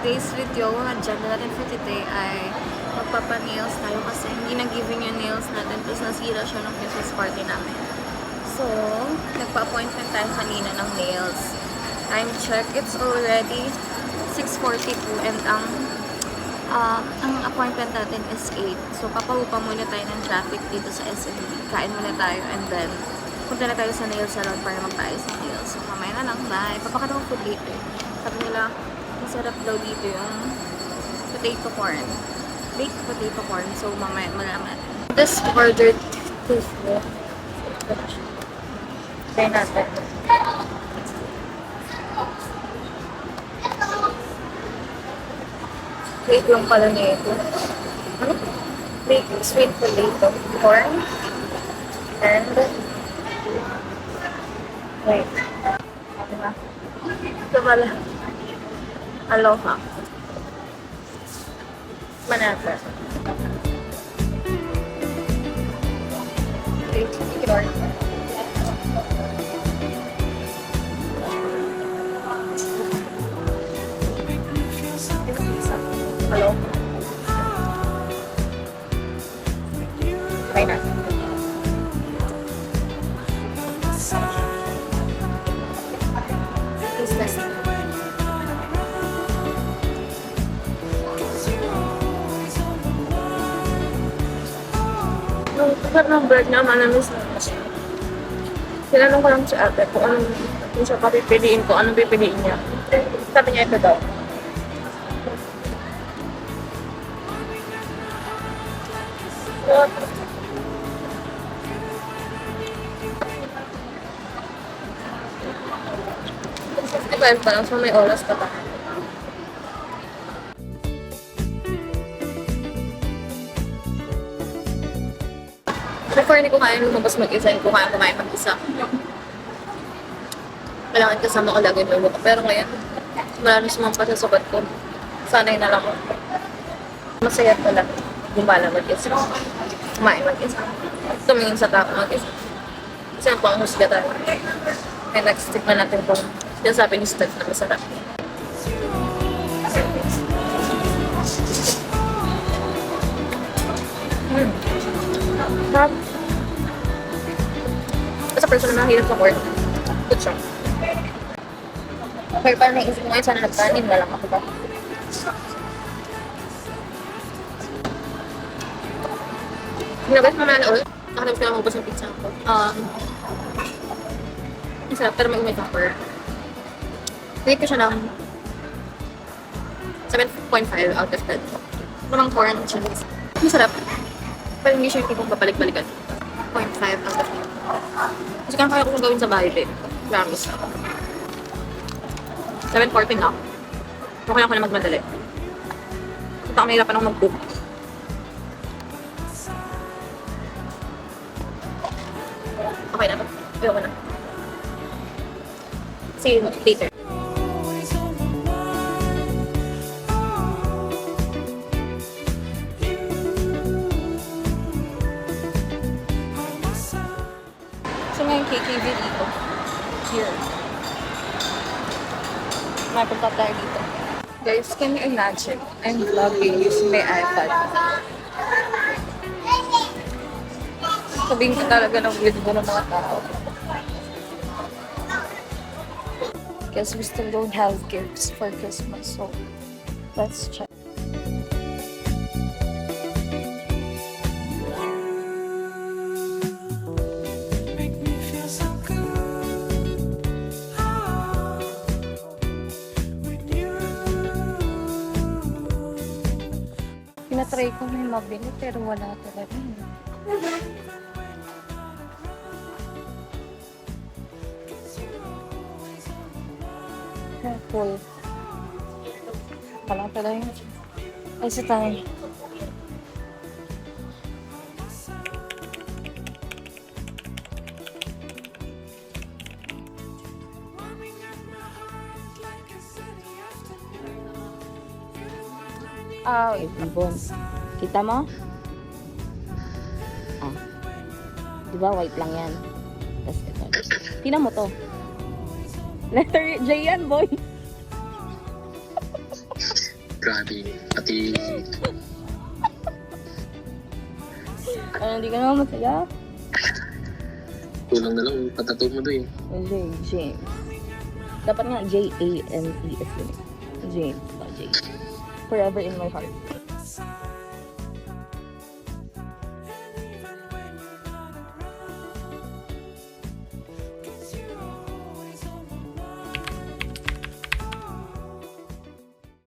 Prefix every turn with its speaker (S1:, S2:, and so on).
S1: today's video, dyan na natin for today ay magpapa-nails tayo kasi hindi nag-giving yung nails natin tapos nasira siya ng Christmas party namin. So, nagpa-appointment tayo kanina ng nails. Time check, it's already 6:42 and ang appointment natin is 8. So, papahupa muna tayo ng traffic dito sa SMB. Kain muna tayo and then punta na tayo sa nail salon para magpaayos ng nails. So, mamaya na lang. Bye! Papakita ko food later. Sabi nila, masarap daw dito yung potato corn. Baked potato corn. So, mamaya malaman. This ordered tofu. Try natin. Wait lang pala niya ito. Ano? Baked sweet potato corn. And wait. Diba? Ito pala. Aloha. Manata. Okay, ignore. Hello? Try na. Taste test. Nung pagkat ng bread niya, manamis na siya. Tinanong ko lang si ate kung anong kung siya papipiliin ko, anong pipiliin niya. Sabi niya ito daw. Kung 55 pa lang, so may oras pa pa. Before hindi kumain, lumabas mag-isa, hindi kumain mag-isa. Kailangan kasama ko lagi yung lolo ko. Pero ngayon, wala na sumampa sa sabat ko. Sanay na lang ako. Masaya pala. Gumala mag-isa. Kumain mag-isa. Tumingin sa tao mag-isa. Kasi ang panghusga tayo. Kaya nag-stick na natin kung sinasabi ni Steph na masarap. As a person na mahirap sa work, good siya. Pero parang naisip ko ngayon, sana nagkanin na lang ako ba? Ginabas mamaya na ulit. Nakatapos ko lang magubos ng pizza ko. Masarap, pero may topper. Rate ko siya ng 7.5 out of 10. Namang corn cheese. Masarap. Pero hindi siya yung tipong babalik-balikan. 0.5 out of 10. Kasi kaya ko siyang gawin sa bahay din. Promise. 7.14 na ako. Okay lang ko na magmadali. Ito ako nahirapan akong mag-cook. Okay na to. Ayaw ko na. See you later. So ngayon KKV dito. Here. Mapunta tayo dito. Guys, can you imagine? I'm vlogging using my iPad. Sabihin ko talaga ng weird mo ng mga tao. Guess we still don't have gifts for Christmas, so let's check. Pinatry ko may mabili pero wala talaga. Careful. Wala talaga yun. Ay, sa tayo.
S2: Wait, ibon. Kita mo? Di ba white lang yan? Tapos ito. Tingnan mo to. Letter J yan, boy.
S3: Grabe. Pati
S2: Ano, hindi ka naman masaya?
S3: kulang na lang patato mo doon.
S2: James. Dapat nga James yun. James. Forever in my heart.